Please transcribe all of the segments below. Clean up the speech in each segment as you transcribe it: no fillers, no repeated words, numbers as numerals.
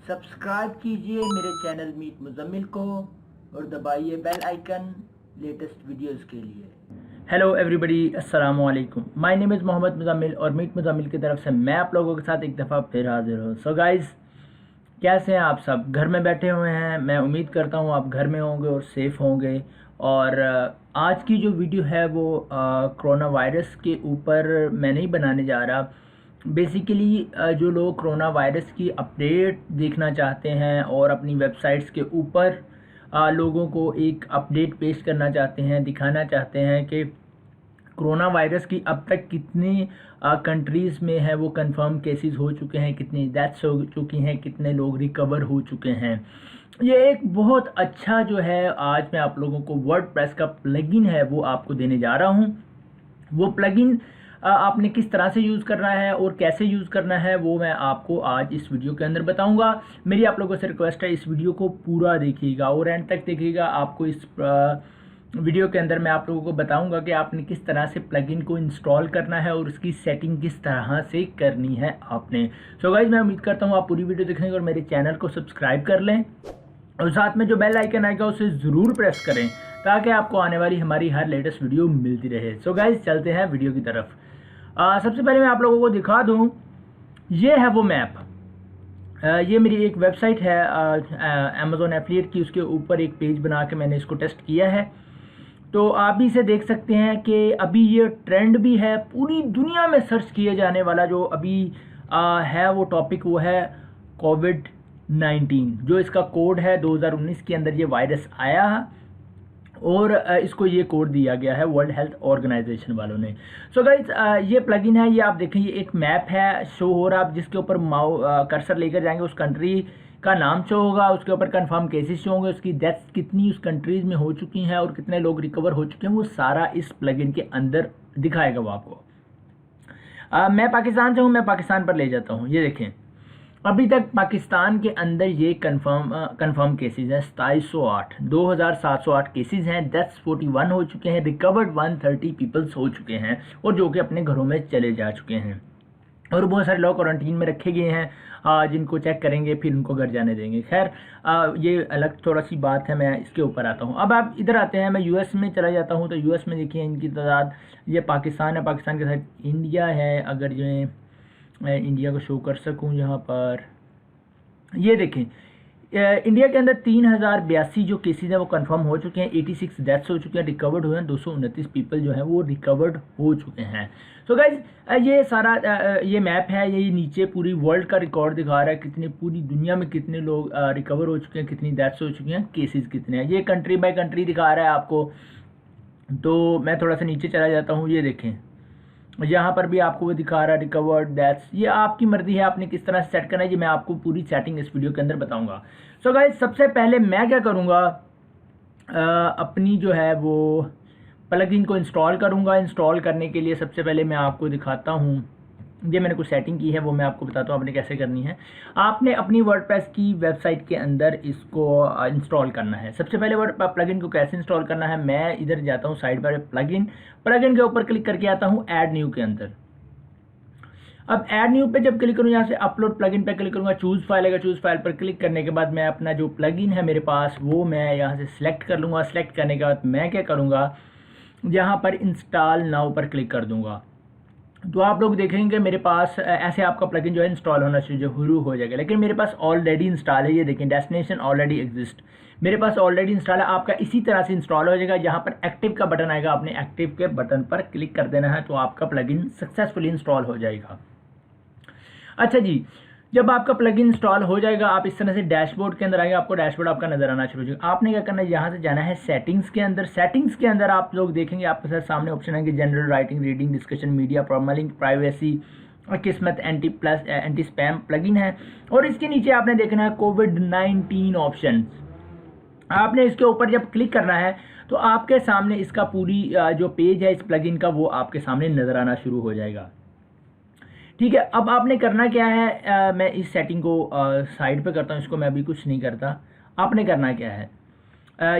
Subscribe कीजिए मेरे channel meet Muzammil को और दबाइए बेल आइकन लेटेस्ट वीडियोस के लिए। हेलो एवरीबडी, अस्सलाम वालेकुम। My name is Mohammad Muzammil और मीट मुजम्मिल की तरफ से मैं आप लोगों के साथ एक दफ़ा फिर हाजिर हूँ। सो गाइज़, कैसे हैं आप सब? घर में बैठे हुए हैं। मैं उम्मीद करता हूँ आप घर में होंगे और सेफ़ होंगे। और आज की जो वीडियो है वो कोरोना वायरस के ऊपर मैं नहीं बनाने जा रहा। बेसिकली जो लोग कोरोना वायरस की अपडेट देखना चाहते हैं और अपनी वेबसाइट्स के ऊपर लोगों को एक अपडेट पेश करना चाहते हैं, दिखाना चाहते हैं कि कोरोना वायरस की अब तक कितनी कंट्रीज़ में है वो कंफर्म केसेस हो चुके हैं, कितनी डेथ्स हो चुकी हैं, कितने लोग रिकवर हो चुके हैं। ये एक बहुत अच्छा जो है आज मैं आप लोगों को वर्डप्रेस का प्लगइन है वो आपको देने जा रहा हूँ। वो प्लगइन आपने किस तरह से यूज़ करना है और कैसे यूज़ करना है वो मैं आपको आज इस वीडियो के अंदर बताऊंगा। मेरी आप लोगों से रिक्वेस्ट है, इस वीडियो को पूरा देखिएगा और एंड तक देखिएगा। आपको इस वीडियो के अंदर मैं आप लोगों को बताऊंगा कि आपने किस तरह से प्लगइन को इंस्टॉल करना है और उसकी सेटिंग किस तरह से करनी है आपने। सो गाइज, मैं उम्मीद करता हूँ आप पूरी वीडियो देखेंगे और मेरे चैनल को सब्सक्राइब कर लें और साथ में जो बेल आइकन आएगा उसे ज़रूर प्रेस करें ताकि आपको आने वाली हमारी हर लेटेस्ट वीडियो मिलती रहे। सो गाइज, चलते हैं वीडियो की तरफ। सबसे पहले मैं आप लोगों को दिखा दूँ, ये है वो मैप। ये मेरी एक वेबसाइट है अमेज़ॉन एफिलिएट की, उसके ऊपर एक पेज बना के मैंने इसको टेस्ट किया है। तो आप भी इसे देख सकते हैं कि अभी ये ट्रेंड भी है, पूरी दुनिया में सर्च किए जाने वाला जो अभी है वो टॉपिक वो है कोविड-19। जो इसका कोड है 2019 के अंदर ये वायरस आया और इसको ये कोड दिया गया है वर्ल्ड हेल्थ ऑर्गेनाइजेशन वालों ने। सो गाइज, ये प्लगइन है, ये आप देखें, ये एक मैप है शो हो रहा है, जिसके ऊपर कर्सर लेकर जाएंगे उस कंट्री का नाम शो होगा, उसके ऊपर कंफर्म केसेस शो होंगे, उसकी डेथ्स कितनी उस कंट्रीज़ में हो चुकी हैं और कितने लोग रिकवर हो चुके हैं, वो सारा इस प्लगइन के अंदर दिखाएगा वो आपको। मैं पाकिस्तान से हूँ, मैं पाकिस्तान पर ले जाता हूँ। ये देखें, अभी तक पाकिस्तान के अंदर ये कंफर्म केसेस हैं 2708 केसेस हैं, डेथ्स 41 हो चुके हैं, रिकवर्ड 130 पीपल्स हो चुके हैं और जो कि अपने घरों में चले जा चुके हैं और बहुत सारे लोग क्वारंटीन में रखे गए हैं जिनको चेक करेंगे फिर उनको घर जाने देंगे। खैर, ये अलग थोड़ा सी बात है, मैं इसके ऊपर आता हूँ। अब आप इधर आते हैं, मैं यूएस में चला जाता हूँ। तो यूएस में देखिए इनकी तादाद, ये पाकिस्तान है, पाकिस्तान के साथ इंडिया है। अगर ये मैं इंडिया को शो कर सकूं यहाँ पर, ये देखें, इंडिया के अंदर 3082 जो केसेस हैं वो कंफर्म हो चुके हैं, 86 डेथ्स हो चुके हैं, रिकवर्ड हुए हैं 229 पीपल जो हैं वो रिकवर्ड हो चुके हैं। सो गाइज, ये सारा ये मैप है, ये नीचे पूरी वर्ल्ड का रिकॉर्ड दिखा रहा है, कितने पूरी दुनिया में कितने लोग रिकवर हो चुके हैं, कितनी डेथ्स हो चुकी हैं, केसेस कितने हैं। ये कंट्री बाय कंट्री दिखा रहा है आपको। तो मैं थोड़ा सा नीचे चला जाता हूँ। ये देखें, यहाँ पर भी आपको वो दिखा रहा है रिकवर्ड डेथ्स। ये आपकी मर्जी है, आपने किस तरह से सेट करना है, ये मैं आपको पूरी सेटिंग इस वीडियो के अंदर बताऊंगा। सो गाइस, सबसे पहले मैं क्या करूँगा, अपनी जो है वो प्लगइन को इंस्टॉल करूँगा। इंस्टॉल करने के लिए सबसे पहले मैं आपको दिखाता हूँ, ये मैंने कुछ सेटिंग की है वो मैं आपको बताता हूँ आपने कैसे करनी है। आपने अपनी वर्डप्रेस की वेबसाइट के अंदर इसको इंस्टॉल करना है। सबसे पहले प्लगइन को कैसे इंस्टॉल करना है, मैं इधर जाता हूँ साइड पर प्लगइन के ऊपर क्लिक करके आता हूँ ऐड न्यू के अंदर। अब ऐड न्यू पे जब क्लिक करूँ, यहाँ से अपलोड प्लगइन पे क्लिक करूँगा, चूज़ फाइल आएगा, चूज़ फाइल पर क्लिक करने के बाद मैं अपना जो प्लगइन है मेरे पास वो मैं यहाँ से सिलेक्ट कर लूँगा। सिलेक्ट करने के बाद मैं क्या करूँगा, यहाँ पर इंस्टॉल नाउ पर क्लिक कर दूँगा। तो आप लोग देखेंगे मेरे पास ऐसे आपका प्लगइन जो है इंस्टॉल होना शुरू हो जाएगा। लेकिन मेरे पास ऑलरेडी इंस्टॉल है, ये देखें, डेस्टिनेशन ऑलरेडी एग्जिस्ट, मेरे पास ऑलरेडी इंस्टॉल है। आपका इसी तरह से इंस्टॉल हो जाएगा। यहाँ पर एक्टिव का बटन आएगा, आपने एक्टिव के बटन पर क्लिक कर देना है तो आपका प्लगइन सक्सेसफुली इंस्टॉल हो जाएगा। अच्छा जी, जब आपका प्लगइन इंस्टॉल हो जाएगा, आप इस तरह से डैशबोर्ड के अंदर आएगा, आपको डैशबोर्ड आपका नजर आना शुरू हो जाएगा। आपने क्या करना है, यहाँ से जाना है सेटिंग्स के अंदर। सेटिंग्स के अंदर आप लोग देखेंगे आपके साथ सामने ऑप्शन है कि general, writing, reading, discussion, media, permalink, privacy, किस्मत, एंटी स्पैम प्लगइन है। और इसके नीचे आपने देखना है कोविड-19 ऑप्शन। आपने इसके ऊपर जब क्लिक करना है तो आपके सामने इसका पूरी जो पेज है इस प्लगइन का वो आपके सामने नजर आना शुरू हो जाएगा। ठीक है, अब आपने करना क्या है, मैं इस सेटिंग को साइड पे करता हूँ, इसको मैं अभी कुछ नहीं करता। आपने करना क्या है,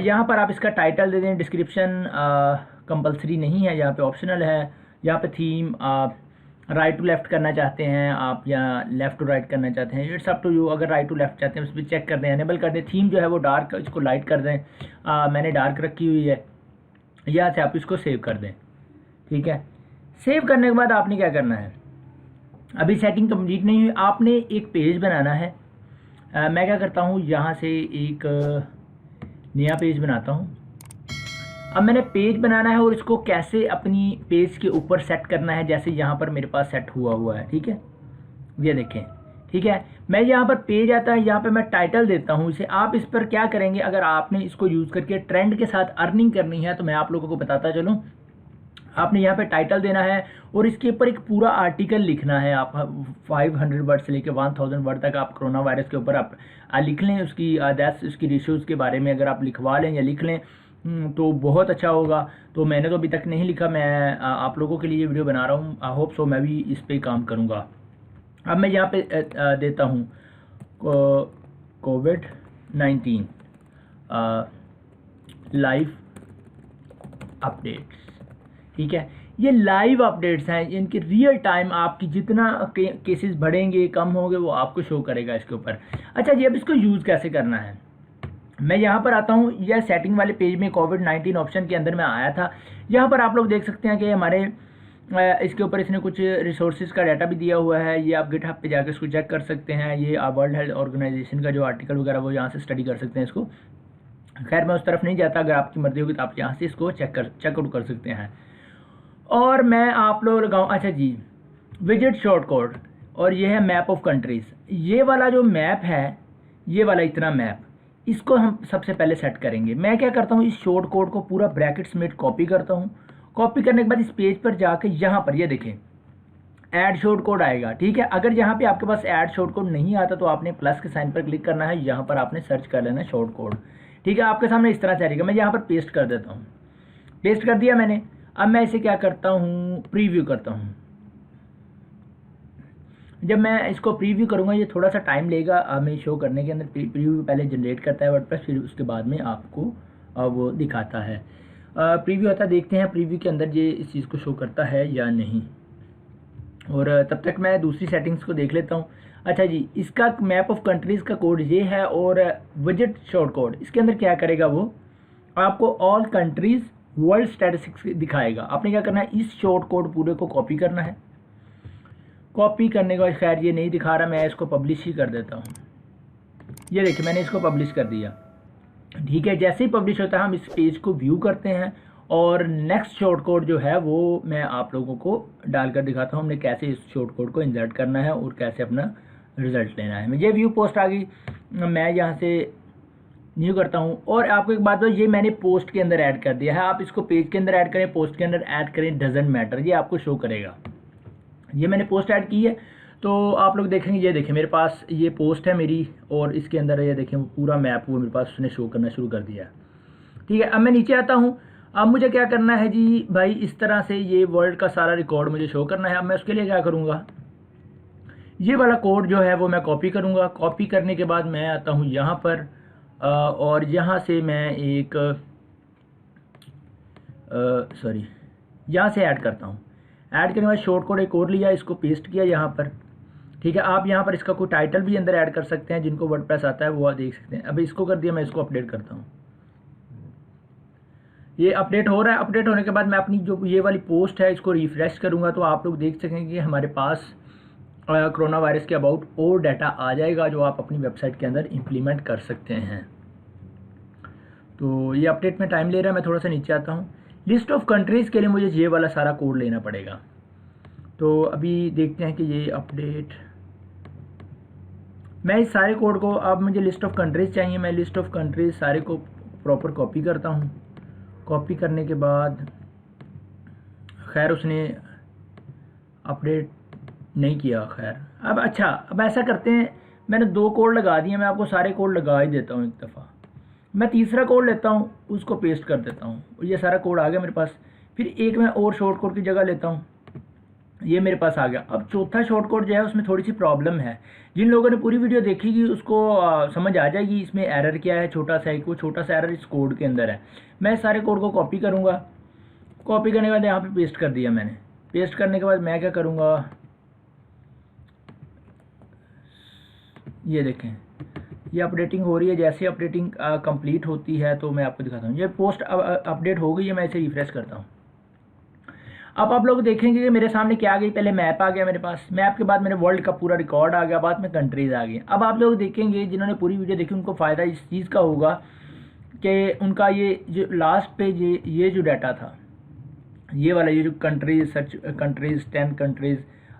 यहाँ पर आप इसका टाइटल दे दें। डिस्क्रिप्शन कंपलसरी नहीं है, यहाँ पे ऑप्शनल है। यहाँ पे थीम राइट टू लेफ़्ट करना चाहते हैं आप या लेफ़्ट टू राइट करना चाहते हैं, इट्स अप टू यू। अगर राइट टू लेफ़्ट चाहते हैं उस पर चेक कर दें, एनेबल कर दें। थीम जो है वो डार्क, इसको लाइट कर दें। मैंने डार्क रखी हुई है। यहाँ से आप इसको सेव कर दें। ठीक है, सेव करने के बाद आपने क्या करना है, अभी सेटिंग कंप्लीट नहीं हुई, आपने एक पेज बनाना है। मैं क्या करता हूँ, यहाँ से एक नया पेज बनाता हूँ। अब मैंने पेज बनाना है और इसको कैसे अपनी पेज के ऊपर सेट करना है, जैसे यहाँ पर मेरे पास सेट हुआ है। ठीक है, ये देखें। ठीक है, मैं यहाँ पर पेज आता है, यहाँ पर मैं टाइटल देता हूँ इसे। आप इस पर क्या करेंगे, अगर आपने इसको यूज़ करके ट्रेंड के साथ अर्निंग करनी है तो मैं आप लोगों को बताता चलूँ। आपने यहाँ पे टाइटल देना है और इसके ऊपर एक पूरा आर्टिकल लिखना है। आप 500 वर्ड से लेकर 1000 वर्ड तक आप कोरोना वायरस के ऊपर आप लिख लें। उसकी उसकी रिश्यूज़ के बारे में अगर आप लिखवा लें या लिख लें तो बहुत अच्छा होगा। तो मैंने तो अभी तक नहीं लिखा, मैं आप लोगों के लिए वीडियो बना रहा हूँ। आई होप सो मैं भी इस पर काम करूँगा। अब मैं यहाँ पे देता हूँ कोविड-19 लाइव अपडेट्स। ठीक है, ये लाइव अपडेट्स हैं, इनके रियल टाइम आपकी जितना केसेस बढ़ेंगे कम होंगे वो आपको शो करेगा इसके ऊपर। अच्छा जी, अब इसको यूज़ कैसे करना है, मैं यहाँ पर आता हूँ। यह सेटिंग वाले पेज में कोविड-19 ऑप्शन के अंदर मैं आया था। यहाँ पर आप लोग देख सकते हैं कि हमारे इसके ऊपर इसने कुछ रिसोर्सेज का डाटा भी दिया हुआ है। ये आप गिटहब पे जाकर इसको चेक कर सकते हैं। ये वर्ल्ड हेल्थ ऑर्गेनाइजेशन का जो आर्टिकल वगैरह वो यहाँ से स्टडी कर सकते हैं इसको। खैर मैं उस तरफ नहीं जाता, अगर आपकी मर्जी होगी तो आप यहाँ से इसको चेकआउट कर सकते हैं। और मैं आप लोग लगाऊँ, अच्छा जी, विजिट शॉर्ट कोड, और ये है मैप ऑफ कंट्रीज़। ये वाला जो मैप है, ये वाला इतना मैप, इसको हम सबसे पहले सेट करेंगे। मैं क्या करता हूँ, इस शॉर्ट कोड को पूरा ब्रैकेट समेत कॉपी करता हूँ। कॉपी करने के बाद इस पेज पर जाकर यहाँ पर ये देखें ऐड शॉर्ट कोड आएगा। ठीक है, अगर यहाँ पे आपके पास ऐड शॉर्ट कोड नहीं आता तो आपने प्लस के साइन पर क्लिक करना है, यहाँ पर आपने सर्च कर लेना शॉर्ट कोड। ठीक है, आपके सामने इस तरह से आएगा। मैं यहाँ पर पेस्ट कर देता हूँ, पेस्ट कर दिया मैंने। अब मैं इसे क्या करता हूँ, प्रीव्यू करता हूँ। जब मैं इसको प्रीव्यू करूँगा ये थोड़ा सा टाइम लेगा हमें शो करने के अंदर। प्रीव्यू पहले जनरेट करता है वर्डप्रेस, फिर उसके बाद में आपको वो दिखाता है। प्रीव्यू आता है, देखते हैं प्रीव्यू के अंदर ये इस चीज़ को शो करता है या नहीं। और तब तक मैं दूसरी सेटिंग्स को देख लेता हूँ। अच्छा जी, इसका मैप ऑफ कंट्रीज़ का कोड ये है, और विजिट शॉर्ट कोड इसके अंदर क्या करेगा, वो आपको ऑल कंट्रीज़ वर्ल्ड स्टैटिस्टिक्स दिखाएगा। आपने क्या करना है, इस शॉर्ट कोड पूरे को कॉपी करना है। कॉपी करने के बाद, खैर ये नहीं दिखा रहा, मैं इसको पब्लिश ही कर देता हूँ। ये देखिए मैंने इसको पब्लिश कर दिया। ठीक है, जैसे ही पब्लिश होता है हम इस पेज को व्यू करते हैं और नेक्स्ट शॉर्ट कोड जो है वो मैं आप लोगों को डालकर दिखाता हूँ हमने कैसे इस शॉर्ट कोड को इंसर्ट करना है और कैसे अपना रिजल्ट लेना है। मुझे व्यू पोस्ट आ गई, मैं यहाँ से न्यू करता हूँ। और आपको एक बात, ये मैंने पोस्ट के अंदर ऐड कर दिया है। आप इसको पेज के अंदर ऐड करें, पोस्ट के अंदर ऐड करें, डजेंट मैटर, ये आपको शो करेगा। ये मैंने पोस्ट ऐड की है तो आप लोग देखेंगे, ये देखें मेरे पास ये पोस्ट है मेरी, और इसके अंदर ये देखें पूरा मैप वो मेरे पास उसने शो करना शुरू कर दिया है। ठीक है, अब मैं नीचे आता हूँ। अब मुझे क्या करना है जी भाई, इस तरह से ये वर्ल्ड का सारा रिकॉर्ड मुझे शो करना है। अब मैं उसके लिए क्या करूँगा, ये वाला कोड जो है वो मैं कॉपी करूँगा। कॉपी करने के बाद मैं आता हूँ यहाँ पर और यहाँ से मैं एक यहाँ से ऐड करता हूँ। ऐड करने के बाद शॉर्ट कोड एक और लिया, इसको पेस्ट किया यहाँ पर। ठीक है, आप यहाँ पर इसका कोई टाइटल भी अंदर ऐड कर सकते हैं, जिनको वर्डप्रेस आता है वो देख सकते हैं। अभी इसको कर दिया, मैं इसको अपडेट करता हूँ। ये अपडेट हो रहा है। अपडेट होने के बाद मैं अपनी जो ये वाली पोस्ट है इसको रिफ्रेश करूँगा तो आप लोग देख सकेंगे कि हमारे पास कोरोना वायरस के अबाउट और डाटा आ जाएगा जो आप अपनी वेबसाइट के अंदर इम्प्लीमेंट कर सकते हैं। तो ये अपडेट में टाइम ले रहा है, मैं थोड़ा सा नीचे आता हूँ। लिस्ट ऑफ कंट्रीज़ के लिए मुझे ये वाला सारा कोड लेना पड़ेगा। तो अभी देखते हैं कि ये अपडेट, मैं इस सारे कोड को, अब मुझे लिस्ट ऑफ कंट्रीज़ चाहिए, मैं लिस्ट ऑफ कंट्रीज़ सारे को प्रॉपर कॉपी करता हूँ। कॉपी करने के बाद, खैर उसने अपडेट नहीं किया, खैर अब अच्छा, अब ऐसा करते हैं, मैंने 2 कोड लगा दिए, मैं आपको सारे कोड लगा ही देता हूँ एक दफ़ा। मैं तीसरा कोड लेता हूँ, उसको पेस्ट कर देता हूँ, और ये सारा कोड आ गया मेरे पास। फिर एक मैं और शॉर्ट कोड की जगह लेता हूँ, ये मेरे पास आ गया। अब चौथा शॉर्ट कोड जो है उसमें थोड़ी सी प्रॉब्लम है। जिन लोगों ने पूरी वीडियो देखी उसको समझ आ जाएगी इसमें एरर क्या है। छोटा सा एक वो छोटा सा एरर इस कोड के अंदर है। मैं सारे कोड को कॉपी करूँगा। कॉपी करने के बाद यहाँ पे पेस्ट कर दिया मैंने। पेस्ट करने के बाद मैं क्या करूँगा, ये देखें ये अपडेटिंग हो रही है। जैसे अपडेटिंग कंप्लीट होती है तो मैं आपको दिखाता हूँ। ये पोस्ट अपडेट हो गई है, मैं इसे रिफ्रेश करता हूँ। अब आप लोग देखेंगे कि मेरे सामने क्या आ गई, पहले मैप आ गया मेरे पास, मैप के बाद मेरे वर्ल्ड का पूरा रिकॉर्ड आ गया, बाद में कंट्रीज़ आ गई। अब आप लोग देखेंगे जिन्होंने पूरी वीडियो देखी उनको फ़ायदा इस चीज़ का होगा कि उनका ये जो लास्ट पे ये जो डाटा था, ये वाला, ये जो कंट्रीज सर्च कंट्रीज़ 10 कंट्रीज़,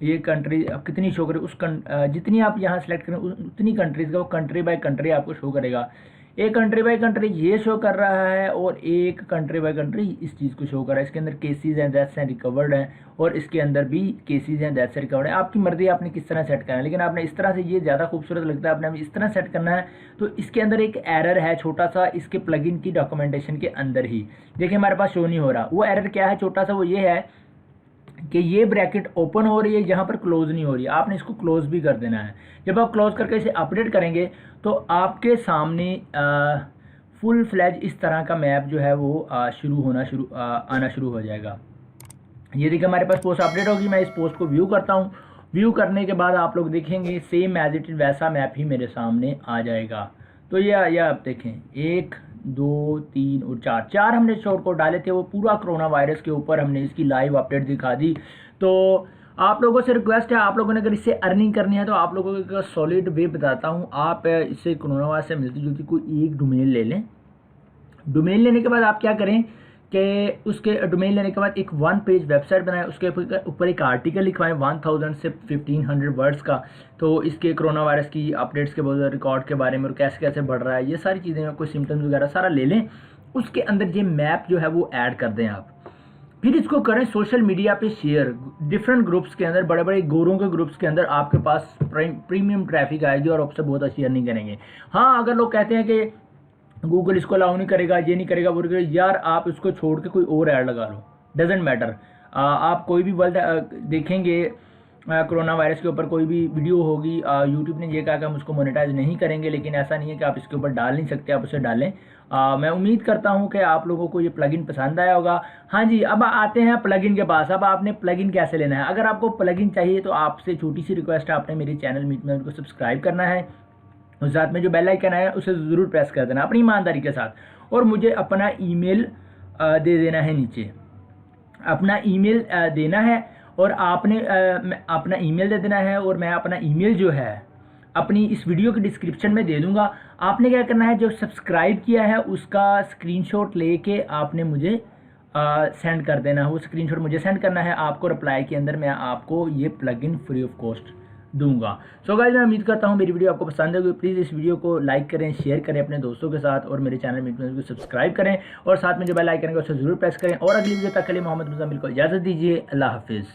ये कंट्री अब कितनी शो करे जितनी आप यहाँ सेलेक्ट करें उतनी कंट्रीज़ का वो कंट्री बाय कंट्री आपको शो करेगा। एक कंट्री बाय कंट्री ये शो कर रहा है और एक कंट्री बाय कंट्री इस चीज़ को शो कर रहा है। इसके अंदर केसेस हैं, डेथ्स हैं, रिकवर्ड हैं, और इसके अंदर भी केसेस हैं, डेथ्स हैं, रिकवर्ड है। आपकी मर्जी आपने किस तरह सेट करना है, लेकिन आपने इस तरह से ये ज़्यादा खूबसूरत लगता है, आपने इस तरह सेट करना है। तो इसके अंदर एक एरर है छोटा सा, इसके प्लगइन की डॉक्यूमेंटेशन के अंदर ही देखिए हमारे पास शो नहीं हो रहा। वो एरर क्या है छोटा सा, वो ये है कि ये ब्रैकेट ओपन हो रही है, यहाँ पर क्लोज नहीं हो रही है। आपने इसको क्लोज भी कर देना है। जब आप क्लोज करके इसे अपडेट करेंगे तो आपके सामने फुल फ्लैज इस तरह का मैप जो है वो आना शुरू हो जाएगा। ये देखिए हमारे पास पोस्ट अपडेट होगी। मैं इस पोस्ट को व्यू करता हूँ। व्यू करने के बाद आप लोग देखेंगे सेम एज इट इज़ वैसा मैप ही मेरे सामने आ जाएगा। तो ये आप देखें 1 2 3 और 4 हमने शॉर्ट कोड डाले थे, वो पूरा कोरोना वायरस के ऊपर हमने इसकी लाइव अपडेट दिखा दी। तो आप लोगों से रिक्वेस्ट है, आप लोगों ने अगर इससे अर्निंग करनी है तो आप लोगों को एक सॉलिड वे बताता हूँ। आप इससे कोरोना वायरस से मिलती जुलती कोई एक डोमेन ले लें। डोमेन लेने के बाद आप क्या करें कि उसके डोमेन लेने के बाद एक 1 पेज वेबसाइट बनाएं, उसके ऊपर एक आर्टिकल लिखवाएं 1000 से 1500 वर्ड्स का। तो इसके कोरोना वायरस की अपडेट्स के बहुत रिकॉर्ड के बारे में और कैसे कैसे बढ़ रहा है, ये सारी चीज़ें, कोई सिम्टम्स वगैरह सारा ले लें। उसके अंदर ये मैप जो है वो ऐड कर दें आप। फिर इसको करें सोशल मीडिया पे शेयर, डिफरेंट ग्रुप्स के अंदर, बड़े बड़े गोरों के ग्रुप्स के अंदर आपके पास प्रीमियम ट्रैफिक आएगी और आपसे बहुत अच्छी अर्निंग करेंगे। हाँ, अगर लोग कहते हैं कि गूगल इसको अलाउ नहीं करेगा, ये नहीं करेगा, वो यार आप इसको छोड़ के कोई और ऐड लगा लो, डजेंट मैटर। आप कोई भी वर्ल्ड देखेंगे कोरोना वायरस के ऊपर कोई भी वीडियो होगी, यूट्यूब ने ये कहा कि हम उसको मोनेटाइज नहीं करेंगे, लेकिन ऐसा नहीं है कि आप इसके ऊपर डाल नहीं सकते, आप उसे डालें। मैं उम्मीद करता हूं कि आप लोगों को ये प्लगइन पसंद आया होगा। हाँ जी, अब आते हैं प्लगइन के पास। अब आपने प्लगइन कैसे लेना है। अगर आपको प्लगइन चाहिए तो आपसे छोटी सी रिक्वेस्ट है, आपने मेरे चैनल मीट में उनको सब्सक्राइब करना है और साथ में जो बेल आइकन है उसे ज़रूर प्रेस कर देना अपनी ईमानदारी के साथ, और मुझे अपना ईमेल दे देना है नीचे, अपना ईमेल देना है, और आपने अपना ईमेल दे देना है, और मैं अपना ईमेल जो है अपनी इस वीडियो के डिस्क्रिप्शन में दे दूंगा। आपने क्या करना है, जो सब्सक्राइब किया है उसका स्क्रीनशॉट लेके आपने मुझे सेंड कर देना है। वो स्क्रीनशॉट मुझे सेंड करना है, आपको रिप्लाई के अंदर मैं आपको ये प्लगइन फ्री ऑफ कॉस्ट दूंगा। सो गाइस, मैं उम्मीद करता हूँ मेरी वीडियो आपको पसंद होगी। प्लीज़ इस वीडियो को लाइक करें, शेयर करें अपने दोस्तों के साथ, और मेरे चैनल में सब्सक्राइब करें, और साथ में जो बेल आइकन है उसे जरूर प्रेस करें। और अगली वीडियो तक के लिए मोहम्मद मुज़म्मिल को इजाज़त दीजिए। अल्लाह हाफिज़।